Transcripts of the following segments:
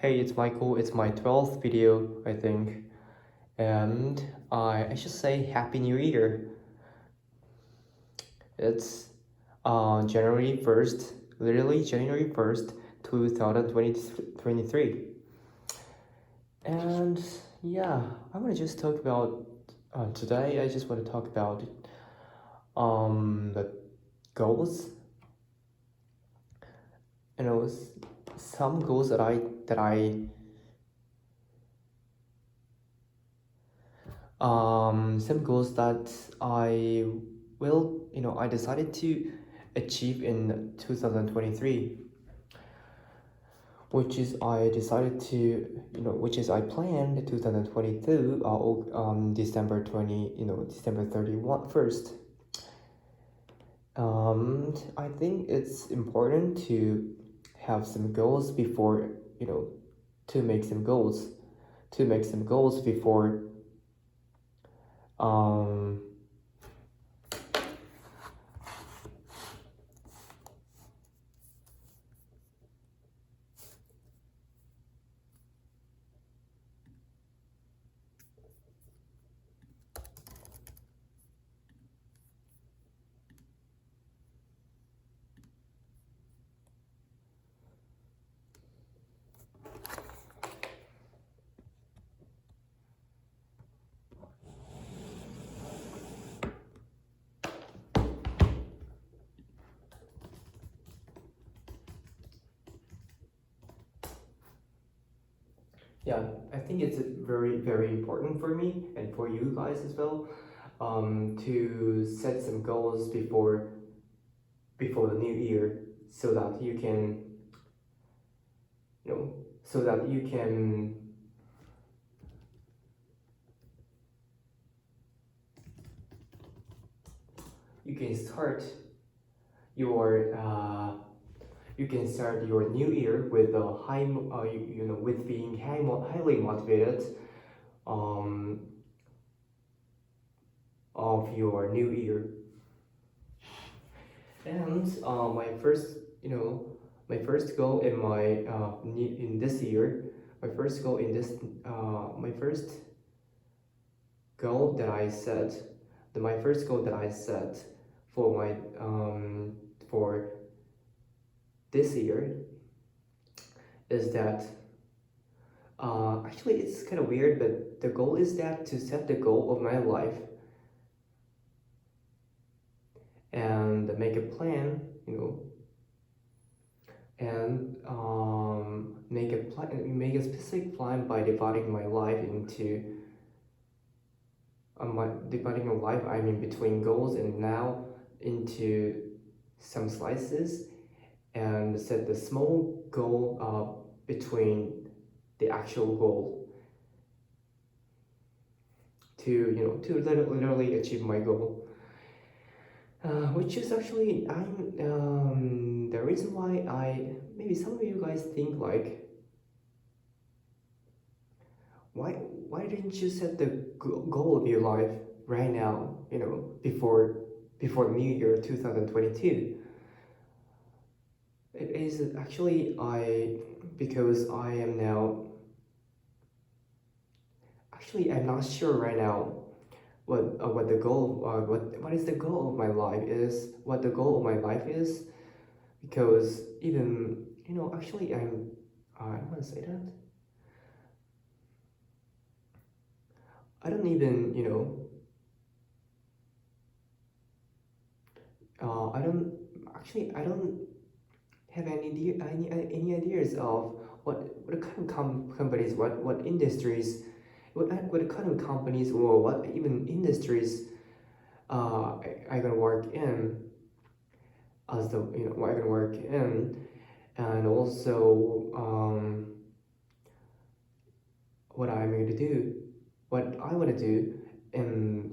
Hey, it's Michael. It's my 12th video, I think. And I should say Happy New Year. It's January 1st, literally January 1st, 2023. And yeah, I want to just talk about today. I just want to talk about the goals. You know, some goals some goals that I I decided to achieve in 2023, which is I planned 2022, December 20, December 31st. I think it's important to have some goals before, to make some goals before, um, yeah, I think it's very, very important for me and for you guys as well, to set some goals before the new year, so that you can, you know, so that you can start your new year with a with being highly motivated um, of your new year. And my first goal in in this year, my first goal that I set, my first goal that I set for for this year is that actually it's kind of weird, but the goal is that to set the goal of my life and make a plan, and make a specific plan by dividing my life into dividing my life, I mean between goals and now, into some slices, and set the small goal between the actual goal to literally achieve my goal. Which is actually the reason why maybe some of you guys think like, why didn't you set the goal of your life right now, before New Year 2022? It is actually because I am now, actually I'm not sure right now what the goal, what is the goal of my life is, what the goal of my life is, because even, actually I don't want to say that. I don't even, I don't have any ideas of what kind of companies, what industries, what kind of companies, or what even industries I gonna work in, as the what I gonna work in, and also what I'm going to do, what I want to do in,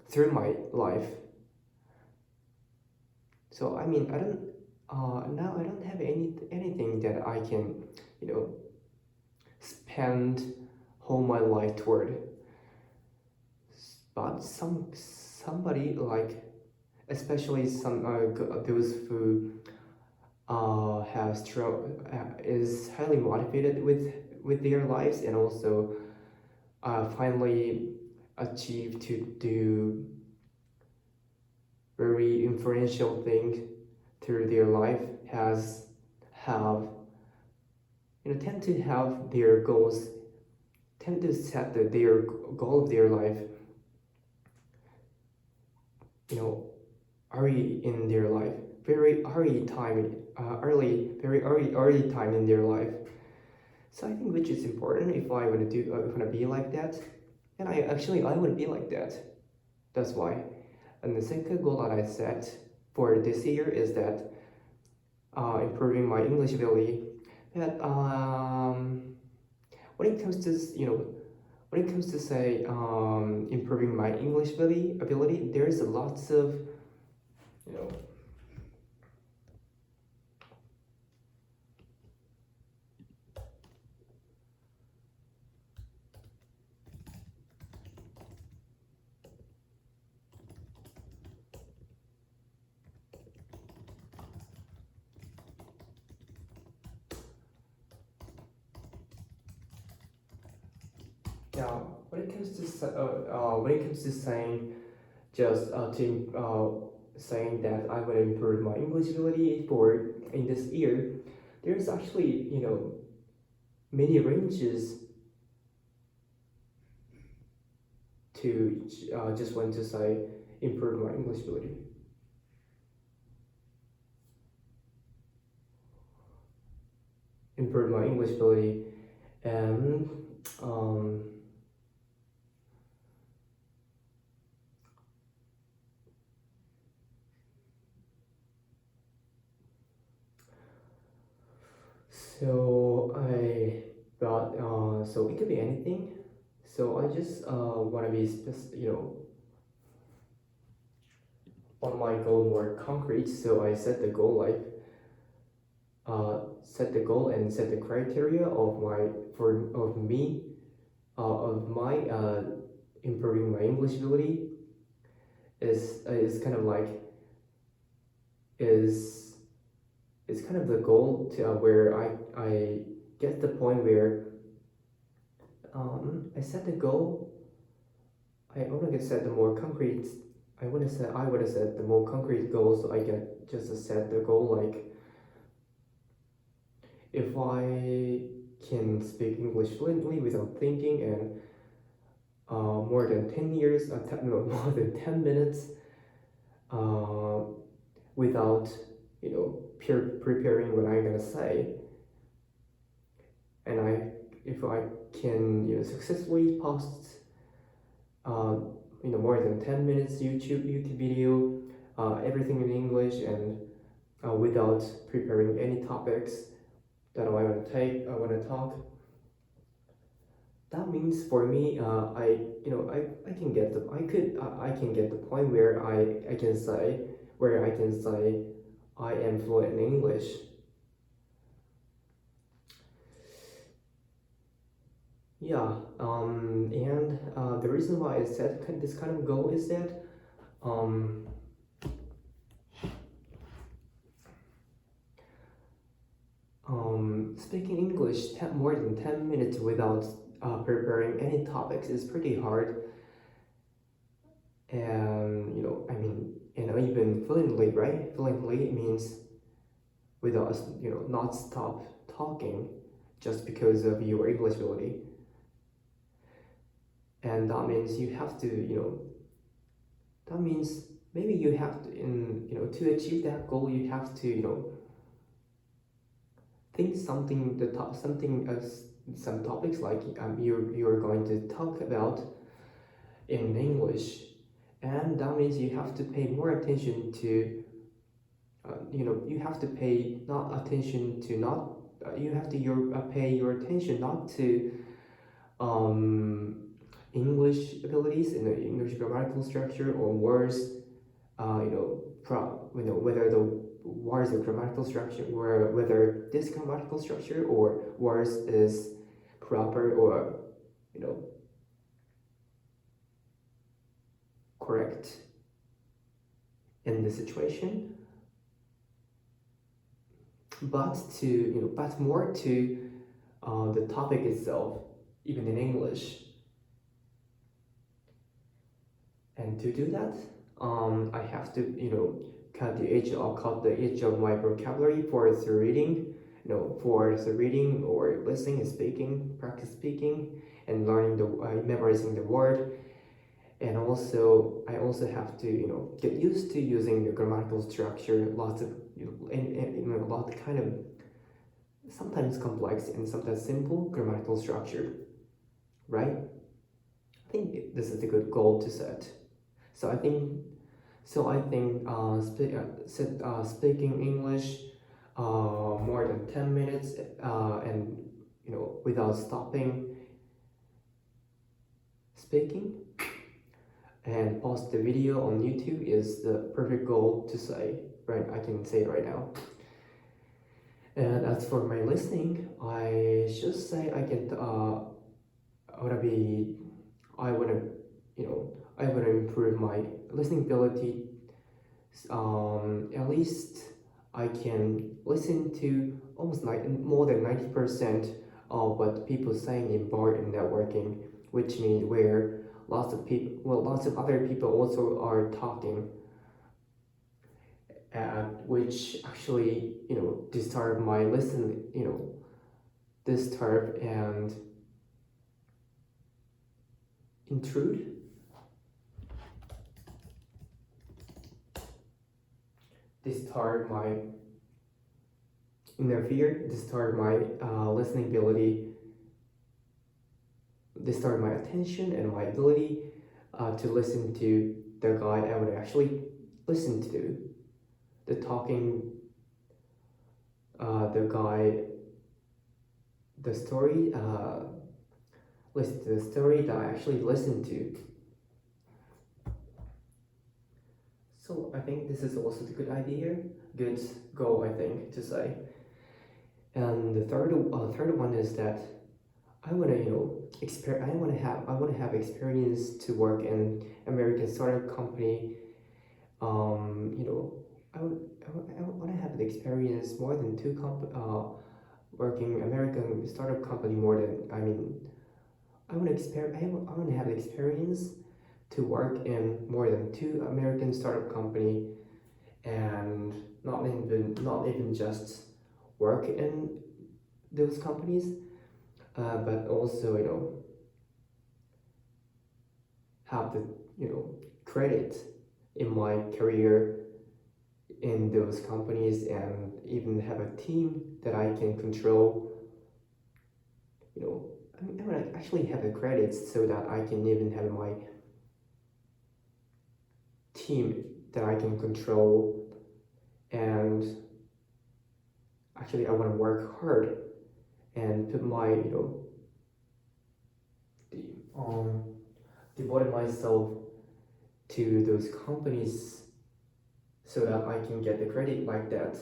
through my life. So I mean, I don't now I don't have anything that I can, spend whole my life toward. But somebody like, especially those who have strong is highly motivated with their lives, and also finally achieve to do very influential thing through their life, has have tend to have their goals, tend to set their goal of their life, you know early in their life, very early time, early time in their life. So I think which is important if I want to do, if I want to be like that, and I want to be like that. That's why. And the second goal that I set for this year is that improving my English ability. That when it comes to when it comes to say improving my English ability, there's lots of you know yeah, when it comes to when it comes to saying just to saying that I will improve my English ability for in this year, there's actually many ranges to just want to say improve my English ability. Improve my English ability, and um, so I got so it could be anything. So I just want to be on my goal more concrete. So I set the goal like set the goal and set the criteria of my for of me of my improving my English ability is kind of like is kind of the goal to where I get the point where I set the goal. I want to set the more concrete. I want to set the more concrete goal, so I can just set the goal like if I can speak English fluently without thinking, and more than 10 years, no, more than 10 minutes uh, without preparing what I'm gonna say, and if I can successfully post uh, more than 10 minutes YouTube video, everything in English, and without preparing any topics that I want to talk. That means for me, I can get the I can get the point where I can say I am fluent in English. Yeah, and the reason why I set this kind of goal is that um, speaking English more than 10 minutes without preparing any topics is pretty hard. And I mean, even fluently, right? Fluently means without not stop talking just because of your English ability. And that means you have to that means maybe you have to to achieve that goal, you have to think something something as some topics like you're going to talk about in English, and that means you have to pay more attention to you have to pay not attention to not you have to pay your attention not to um, English abilities in the English grammatical structure or words, whether the words of grammatical structure, or whether this grammatical structure or words is proper or you know correct in the situation. but to but more to the topic itself, even in English. And to do that, I have to cut the edge of my vocabulary for the reading, for the reading or listening and speaking, practice speaking, and learning the memorizing the word. And also, I also have to get used to using the grammatical structure, lots of and a lot kind of sometimes complex and sometimes simple grammatical structure, right? I think this is a good goal to set. So I think speaking English more than 10 minutes and without stopping speaking and post the video on YouTube is the perfect goal to say, right? I can say it right now. And as for my listening, I should say I wanna I wanna improve my listening ability. At least I can listen to almost like more than 90% of what people saying in bar and networking, which means where lots of other people also are talking, which actually disturb my listen, disturb and intrude, disturb my interfere, disturb my listening ability, disturb my attention and my ability to listen to the guy I would actually listen to, the talking, the guy, the story, listen to the story that I actually listen to. So I think this is also a good idea, good goal, I think, to say. And the third one is that I want to have experience to work in American startup company. I want to have the experience more than working American startup company more than I want to have the experience to work in more than 2 American startup company, and not even just work in those companies, but also have the credit in my career in those companies, and even have a team that I can control. I want to actually have the credits so that I can even have my team that I can control, and actually I want to work hard and put my devote myself to those companies so that I can get the credit like that.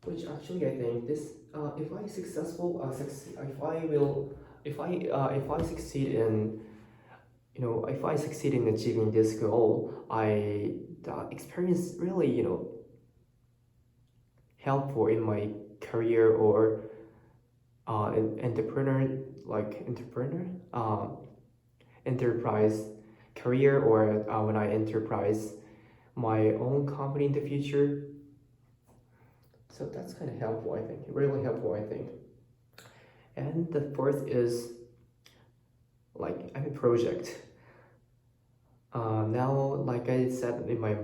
Which actually I think this if I successful if I succeed in if I succeed in achieving this goal, the experience really helpful in my career or enterprise career, or when I enterprise my own company in the future. So that's kind of helpful, I think, really helpful, I think. And the fourth is project. Now, like I said in my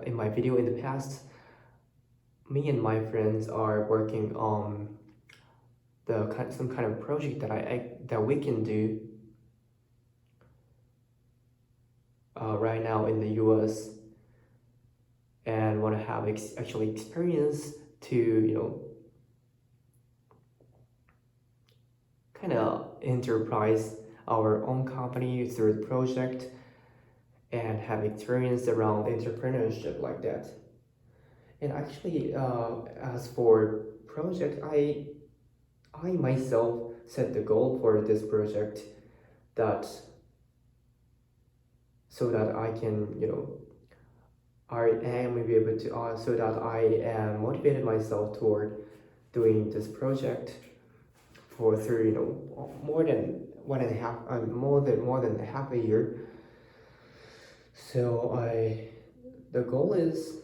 in my video in the past, me and my friends are working on some kind of project that we can do right now in the US, and want to have actually experience to kind of enterprise our own company through the project and have experience around entrepreneurship like that. And actually, as for project, I myself set the goal for this project that so that I can I am maybe able to so that I am motivated myself toward doing this project for through more than one and a half more than half a year. So the goal is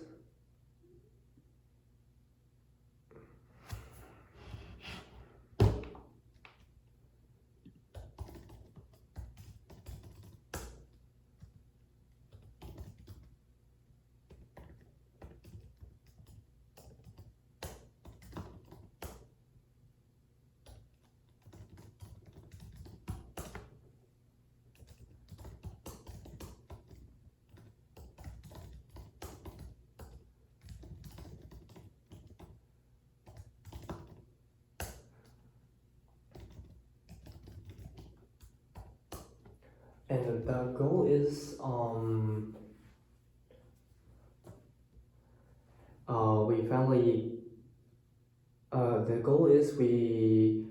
and the goal is we finally the goal is we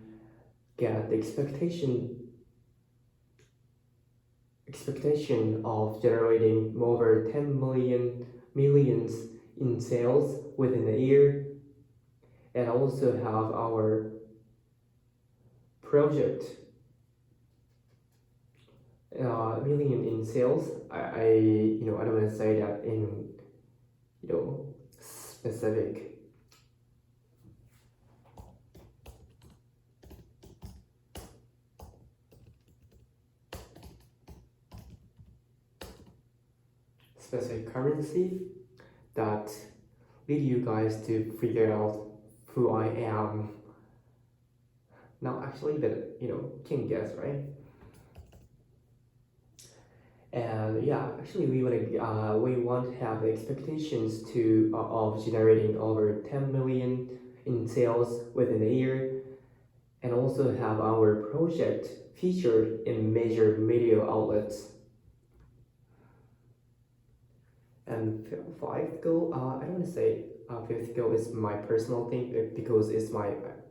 get the expectation of generating over 10 millions in sales within a year, and also have our project million in sales. I don't want to say that in specific. Specific currency that lead you guys to figure out who I am. Not actually, but can guess, right? And yeah, actually, we want to have expectations of generating over 10 million in sales within a year, and also have our project featured in major media outlets. And fifth goal, I don't want to say fifth goal is my personal thing because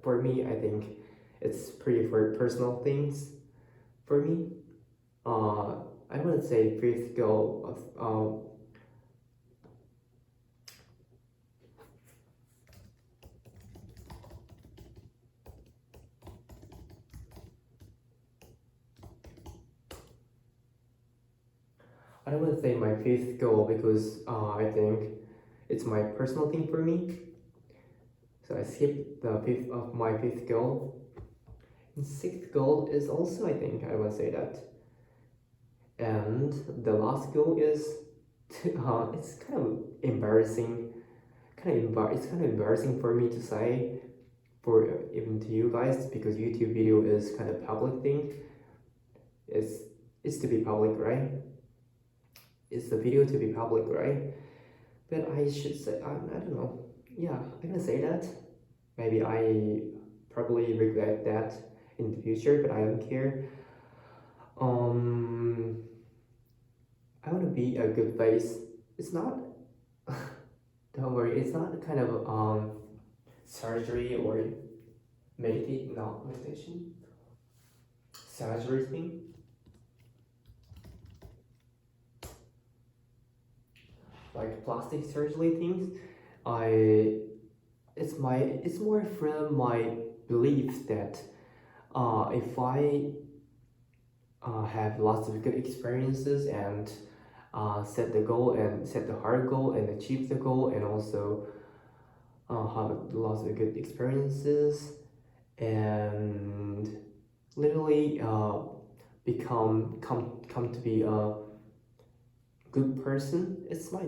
for me, I think it's pretty for personal things for me. I want to say fifth goal of I don't want to say my fifth goal because I think it's my personal thing for me. So I skipped the my fifth goal. And sixth goal is also, I think I want to say that. And the last goal is it's kind of embarrassing. It's kind of embarrassing for me to say, for even to you guys, because YouTube video is kind of public thing. It's to be public, right? It's the video to be public, right? But I should say, I don't know. Yeah, I'm gonna say that. Maybe I probably regret that in the future, but I don't care. I want to be a good face. It's not. Don't worry. It's not kind of surgery or meditation. Surgery thing. Like plastic surgery things. It's more from my belief that if I have lots of good experiences and set the hard goal and achieve the goal, and also have lots of good experiences and literally come to be a good person. It's my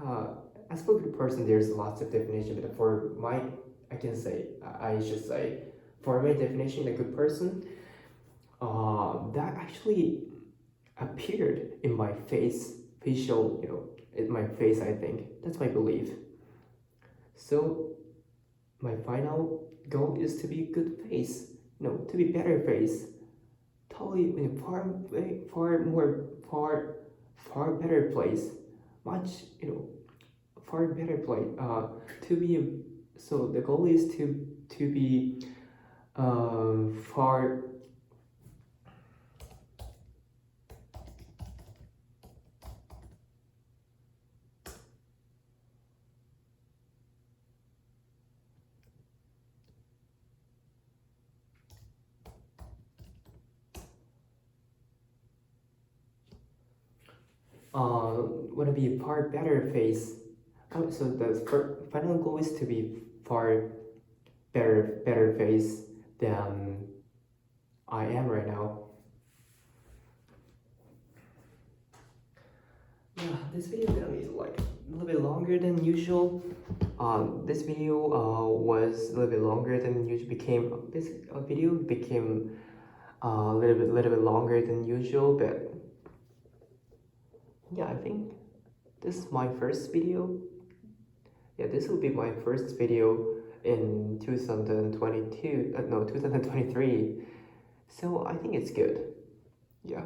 uh, as for good person, there's lots of definition, but for my I should say for my definition, a good person that actually appeared in my in my face. I think that's my belief. So my final goal is to be good face, to be better face, totally far better place, much far better place. To be so the goal is to be far. want to be far better face. So the final goal is to be far better face than I am right now. Yeah, this video is gonna be like a little bit longer than usual. This video was a little bit longer than usual. This video became a little bit longer than usual, but yeah, I think this is my first video. Yeah, this will be my first video in 2022. No, 2023. So I think it's good. Yeah.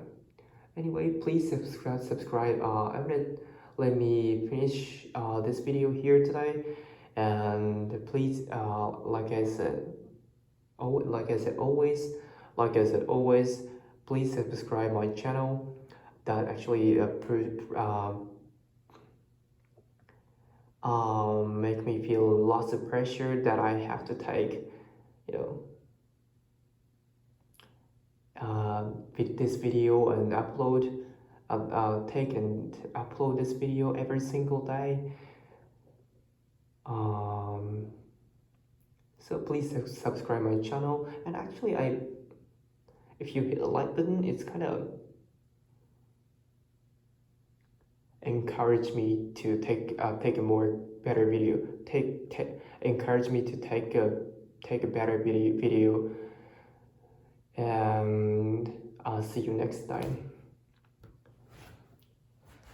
Anyway, please subscribe. Let me finish this video here today, and please, like I said, always, please subscribe my channel. That actually make me feel lots of pressure that I have to take, you know, this video and upload. I'll take and upload this video every single day. So please subscribe my channel, and actually if you hit the like button, it's kind of encourage me to take a more better video. Encourage me to take a better video, and I'll see you next time.